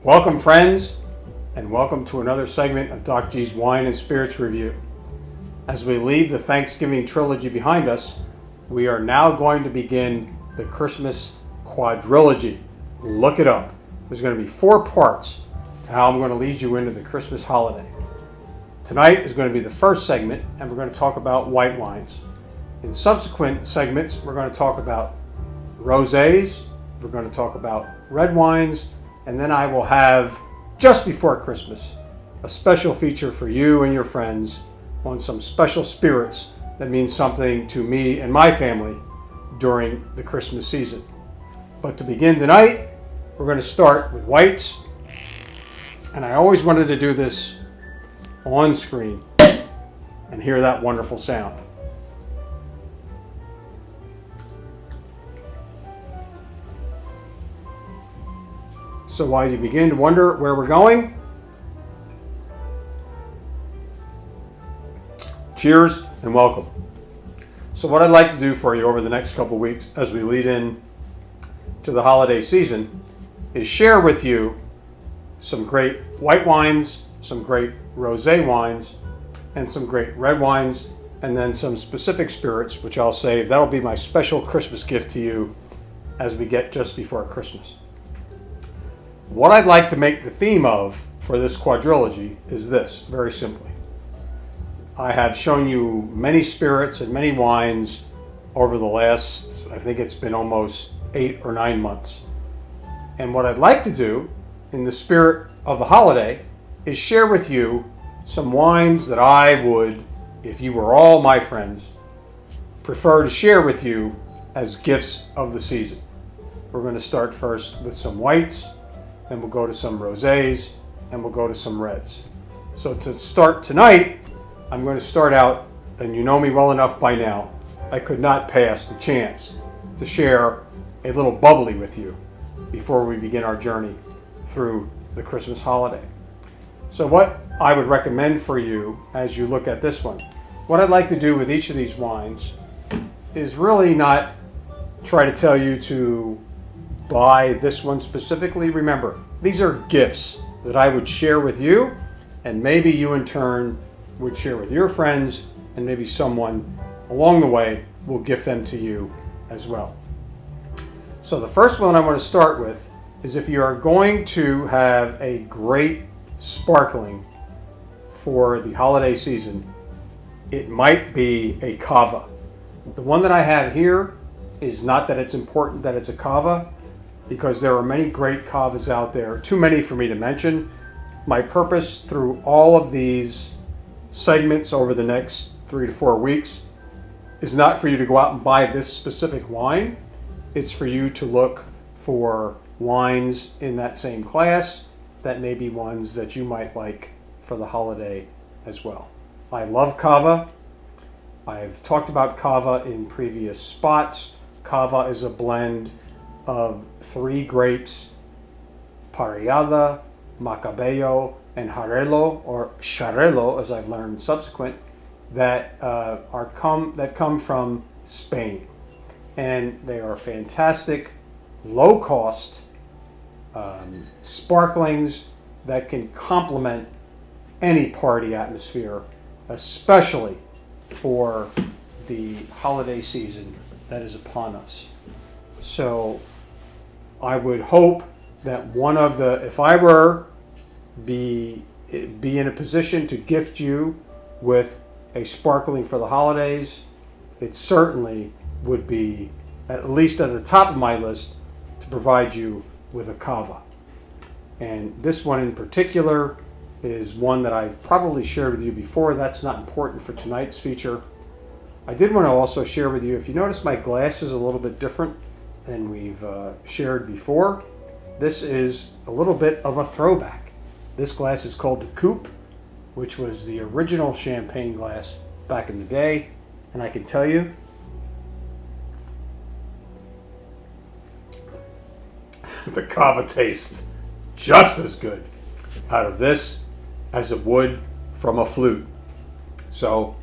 Welcome, friends, and welcome to another segment of Doc G's Wine and Spirits Review. As we leave the Thanksgiving trilogy behind us, we are now going to begin the Christmas Quadrilogy. Look it up. There's going to be 4 parts to how I'm going to lead you into the Christmas holiday. Tonight is going to be the first segment, and we're going to talk about white wines. In subsequent segments, we're going to talk about rosés, we're going to talk about red wines, and then I will have, just before Christmas, a special feature for you and your friends on some special spirits that mean something to me and my family during the Christmas season. But to begin tonight, we're going to start with whites. And I always wanted to do this on screen and hear that wonderful sound. So while you begin to wonder where we're going, cheers and welcome. So what I'd like to do for you over the next couple weeks as we lead in to the holiday season is share with you some great white wines, some great rosé wines, and some great red wines, and then some specific spirits, which I'll save. That'll be my special Christmas gift to you as we get just before Christmas. What I'd like to make the theme of for this quadrilogy is this, very simply. I have shown you many spirits and many wines over the last, I think it's been almost 8 or 9 months. And what I'd like to do in the spirit of the holiday is share with you some wines that I would, if you were all my friends, prefer to share with you as gifts of the season. We're going to start first with some whites, then we'll go to some rosés, and we'll go to some reds. So to start tonight, I'm going to start out, and you know me well enough by now, I could not pass the chance to share a little bubbly with you before we begin our journey through the Christmas holiday. So what I would recommend for you as you look at this one, what I'd like to do with each of these wines is really not try to tell you to buy this one specifically. Remember, these are gifts that I would share with you, and maybe you in turn would share with your friends, and maybe someone along the way will gift them to you as well. So the first one I want to start with is if you are going to have a great sparkling for the holiday season, it might be a cava. The one that I have here is not that it's important that it's a cava, because there are many great cavas out there, too many for me to mention. My purpose through all of these segments over the next 3 to 4 weeks is not for you to go out and buy this specific wine. It's for you to look for wines in that same class that may be ones that you might like for the holiday as well. I love cava. I've talked about cava in previous spots. Cava is a blend of 3 grapes, Parellada, Macabeo, and Jarelo, or Xarel·lo, as I've learned subsequent, that come from Spain. And they are fantastic, low-cost sparklings that can complement any party atmosphere, especially for the holiday season that is upon us. So I would hope that if I were be in a position to gift you with a sparkling for the holidays, it certainly would be at least at the top of my list to provide you with a cava. And this one in particular is one that I've probably shared with you before. That's not important for tonight's feature. I did want to also share with you, if you notice my glass is a little bit different than we've shared before. This is a little bit of a throwback. This glass is called the Coupe, which was the original champagne glass back in the day. And I can tell you, the cava tastes just as good out of this as it would from a flute. So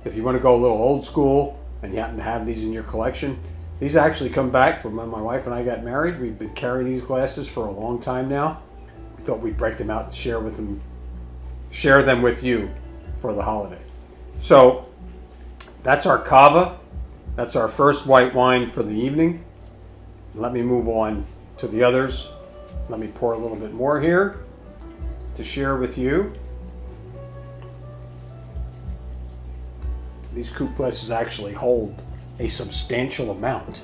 if you want to go a little old school and you happen to have these in your collection, these actually come back from when my wife and I got married. We've been carrying these glasses for a long time now. thought we'd break them out and share them with you for the holiday. So that's our cava. That's our first white wine for the evening. Let me move on to the others. Let me pour a little bit more here to share with you. These coupe glasses actually hold a substantial amount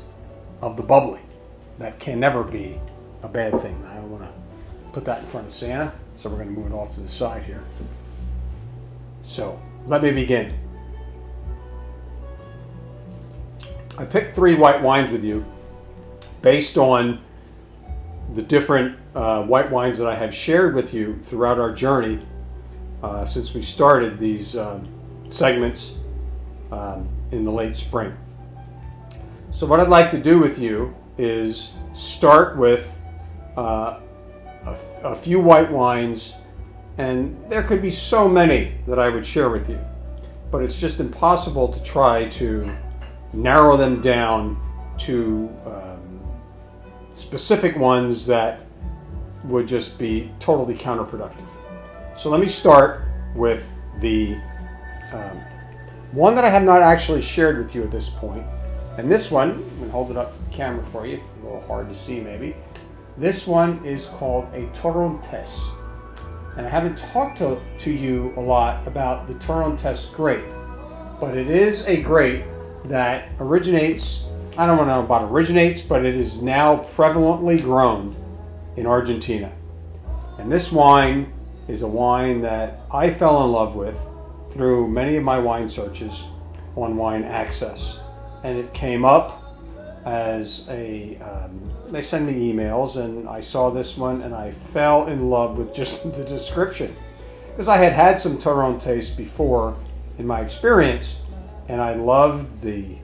of the bubbly. That can never be a bad thing. I don't want to put that in front of Santa, so we're going to move it off to the side here. So let me begin. I picked 3 white wines with you based on the different white wines that I have shared with you throughout our journey since we started these segments in the late spring. So what I'd like to do with you is start with a few white wines, and there could be so many that I would share with you, but it's just impossible to try to narrow them down to specific ones that would just be totally counterproductive. So let me start with the one that I have not actually shared with you at this point. And this one, I'm going to hold it up to the camera for you, a little hard to see maybe. This one is called a Torrontés. And I haven't talked to you a lot about the Torrontés grape, but it is a grape that originates, I don't know about originates, but it is now prevalently grown in Argentina. And this wine is a wine that I fell in love with through many of my wine searches on Wine Access. And it came up as they send me emails, and I saw this one and I fell in love with just the description. Because I had some Torrontés before in my experience, and I loved the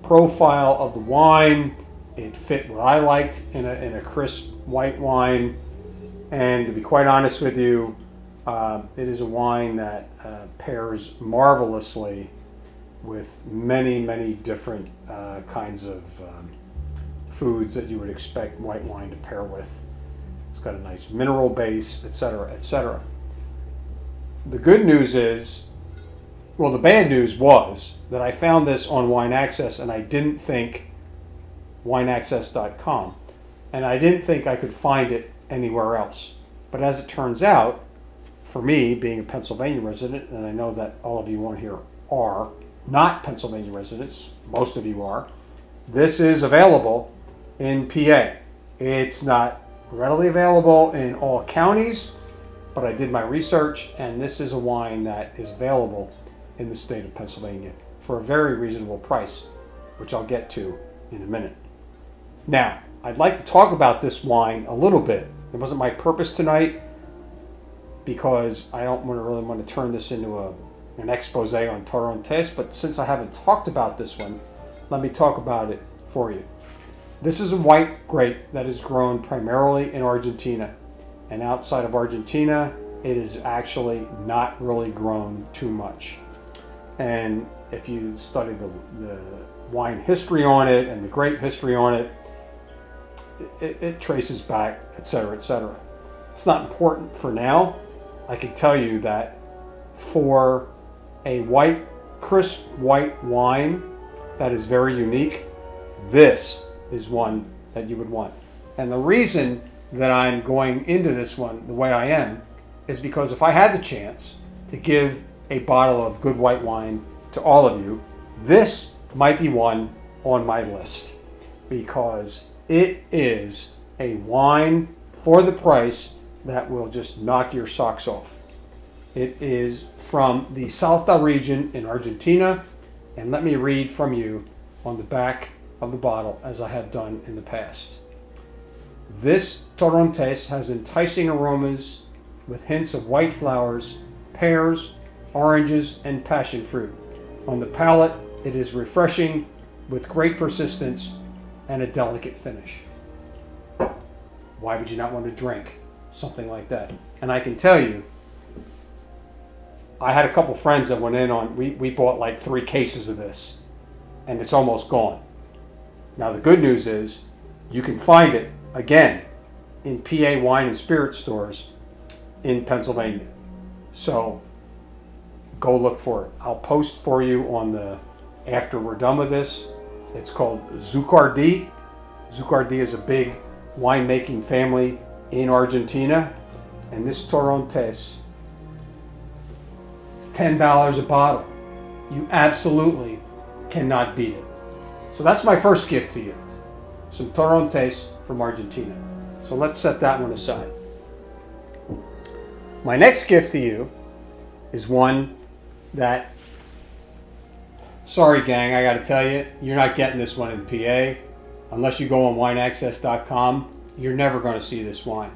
profile of the wine. It fit what I liked in a crisp white wine. And to be quite honest with you, it is a wine that pairs marvelously with many, many different kinds of foods that you would expect white wine to pair with. It's got a nice mineral base, etc., etc. The good news is, well, the bad news was that I found this on Wine Access, and I didn't think wineaccess.com, and I didn't think I could find it anywhere else. But as it turns out, for me, being a Pennsylvania resident, and I know that all of you on here are not Pennsylvania residents, most of you are, this is available in PA. It's not readily available in all counties, but I did my research, and this is a wine that is available in the state of Pennsylvania for a very reasonable price, which I'll get to in a minute. Now, I'd like to talk about this wine a little bit. It wasn't my purpose tonight, because I don't really want to turn this into an expose on Torrontés, but since I haven't talked about this one, let me talk about it for you. This is a white grape that is grown primarily in Argentina, and outside of Argentina, it is actually not really grown too much. And if you study the wine history on it and the grape history on it, it traces back, etc., etc. It's not important for now. I can tell you that for a white, crisp white wine that is very unique, this is one that you would want. And the reason that I'm going into this one the way I am is because if I had the chance to give a bottle of good white wine to all of you, this might be one on my list, because it is a wine for the price that will just knock your socks off. It is from the Salta region in Argentina, and let me read from you on the back of the bottle as I have done in the past. This Torrontés has enticing aromas with hints of white flowers, pears, oranges, and passion fruit. On the palate, it is refreshing with great persistence and a delicate finish. Why would you not want to drink something like that? And I can tell you, I had a couple friends that went in on, we bought like 3 cases of this, and it's almost gone. Now the good news is, you can find it again in PA wine and spirit stores in Pennsylvania. So go look for it. I'll post for you on after we're done with this. It's called Zucardi. Zucardi is a big winemaking family in Argentina. And this Torrontés, it's $10 a bottle. You absolutely cannot beat it. So that's my first gift to you. Some Torrontés from Argentina. So let's set that one aside. My next gift to you is one that, sorry gang, I gotta tell you, you're not getting this one in PA. Unless you go on wineaccess.com, you're never gonna see this wine.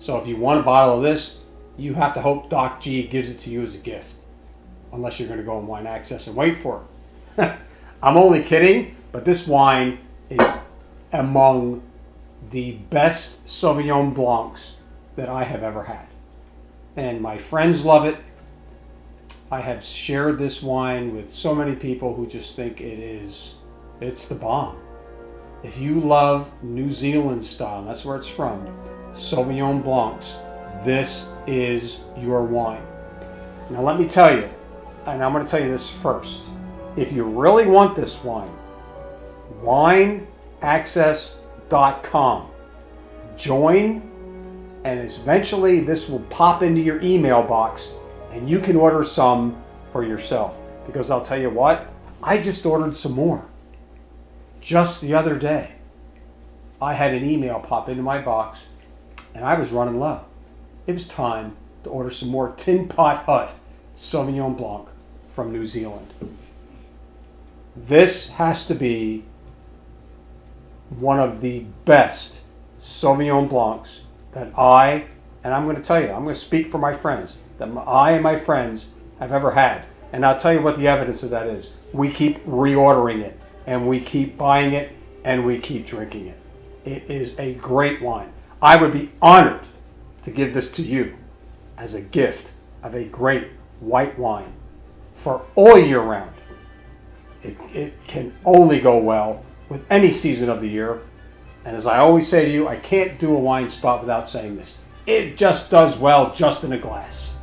So if you want a bottle of this, you have to hope Doc G gives it to you as a gift. Unless you're gonna go on Wine Access and wait for it. I'm only kidding, but this wine is among the best Sauvignon Blancs that I have ever had. And my friends love it. I have shared this wine with so many people who just think it's the bomb. If you love New Zealand style, that's where it's from, Sauvignon Blancs, this is your wine. Now let me tell you, and I'm going to tell you this first. If you really want this wine, wineaccess.com. Join, and eventually this will pop into your email box and you can order some for yourself. Because I'll tell you what, I just ordered some more. Just the other day, I had an email pop into my box and I was running low. It was time to order some more Tin Pot Hut Sauvignon Blanc from New Zealand. This has to be one of the best Sauvignon Blancs that and I'm going to tell you, I'm going to speak for my friends, that I and my friends have ever had. And I'll tell you what the evidence of that is. We keep reordering it, and we keep buying it, and we keep drinking it. It is a great wine. I would be honored to give this to you as a gift of a great white wine for all year round. It can only go well with any season of the year. And as I always say to you, I can't do a wine spot without saying this. It just does well just in a glass.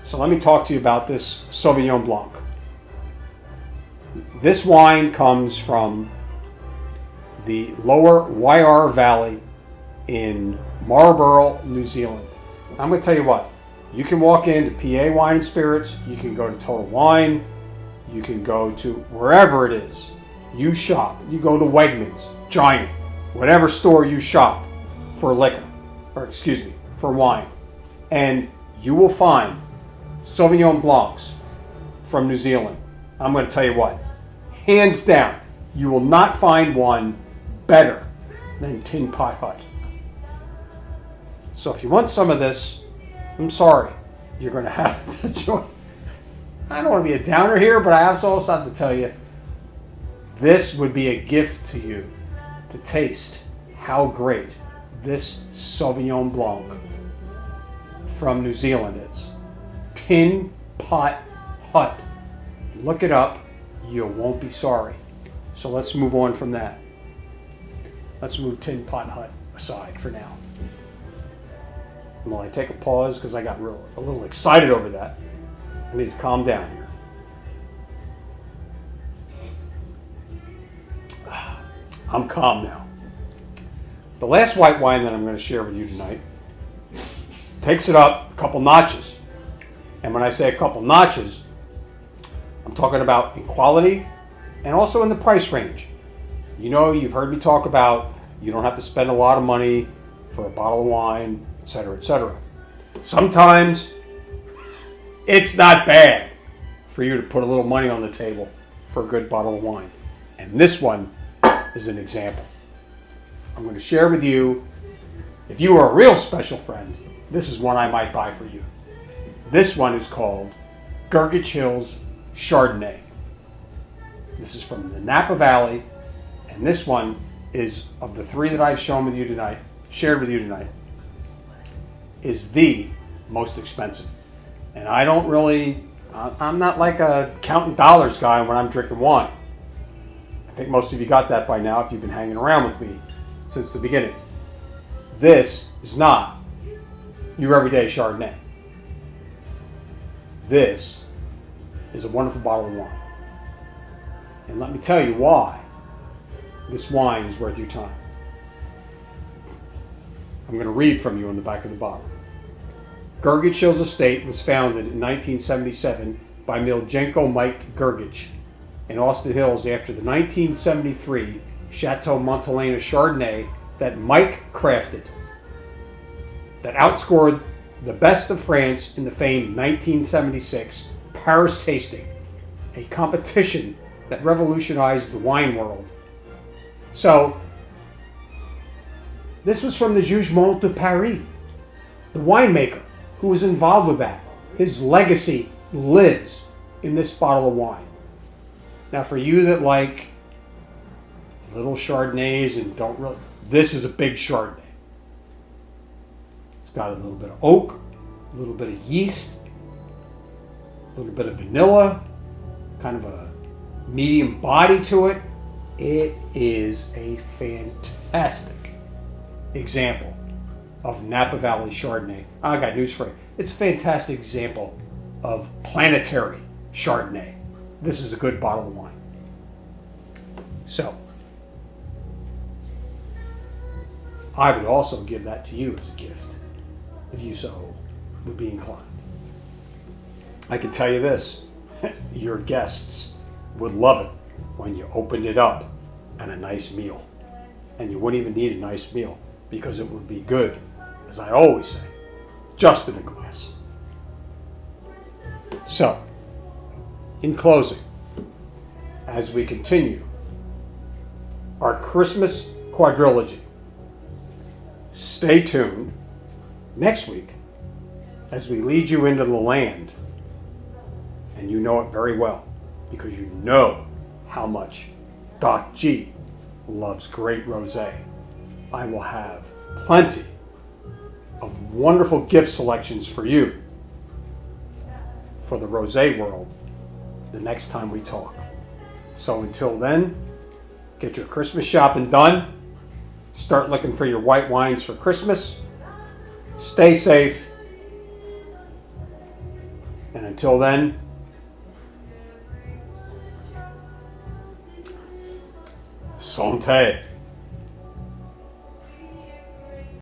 So let me talk to you about this Sauvignon Blanc. This wine comes from the lower Wyre Valley in Marlborough, New Zealand. I'm going to tell you what, you can walk into PA Wine and Spirits, you can go to Total Wine, you can go to wherever it is. You shop, you go to Wegmans, Giant, whatever store you shop for liquor, for wine. And you will find Sauvignon Blancs from New Zealand. I'm going to tell you what, hands down, you will not find one better than Tin Pot Hut. So if you want some of this, I'm sorry, you're going to have to join. I don't want to be a downer here, but I also have to tell you, this would be a gift to you to taste how great this Sauvignon Blanc from New Zealand is. Tin Pot Hut. Look it up. You won't be sorry. So let's move on from that. Let's move Tin Pot Hut aside for now. Well, I take a pause because I got a little excited over that. I need to calm down here. I'm calm now. The last white wine that I'm going to share with you tonight takes it up a couple notches. And when I say a couple notches, I'm talking about in quality and also in the price range. You know, you've heard me talk about you don't have to spend a lot of money for a bottle of wine, etc., etc. Sometimes it's not bad for you to put a little money on the table for a good bottle of wine. And this one is an example. I'm going to share with you, if you are a real special friend, this is one I might buy for you. This one is called Girgich Hills Chardonnay. This is from the Napa Valley, and this one is, of the three that I've shared with you tonight, is the most expensive. And I'm not like a counting dollars guy when I'm drinking wine. I think most of you got that by now if you've been hanging around with me since the beginning. This is not your everyday Chardonnay. This is a wonderful bottle of wine. And let me tell you why this wine is worth your time. I'm going to read from you on the back of the bottle. Gergich Hills Estate was founded in 1977 by Miljenko Mike Gergich in Austin Hills after the 1973 Chateau Montelena Chardonnay that Mike crafted, that outscored the best of France in the famed 1976 Paris tasting, a competition that revolutionized the wine world. So, this was from the Jugement de Paris, the winemaker who was involved with that. His legacy lives in this bottle of wine. Now, for you that like little Chardonnays and don't really, this is a big Chardonnay. It's got a little bit of oak, a little bit of yeast, a little bit of vanilla, kind of a medium body to it. It is a fantastic example of Napa Valley Chardonnay. I got news for you. It's a fantastic example of planetary Chardonnay. This is a good bottle of wine. So, I would also give that to you as a gift, if you so would be inclined. I can tell you this, your guests would love it when you opened it up and a nice meal. And you wouldn't even need a nice meal because it would be good, as I always say, just in a glass. So, in closing, as we continue our Christmas quadrilogy, stay tuned next week as we lead you into the land, and you know it very well because you know how much Doc G loves great rosé. I will have plenty of wonderful gift selections for you for the rosé world the next time we talk. So until then, get your Christmas shopping done. Start looking for your white wines for Christmas. Stay safe. And until then, santé.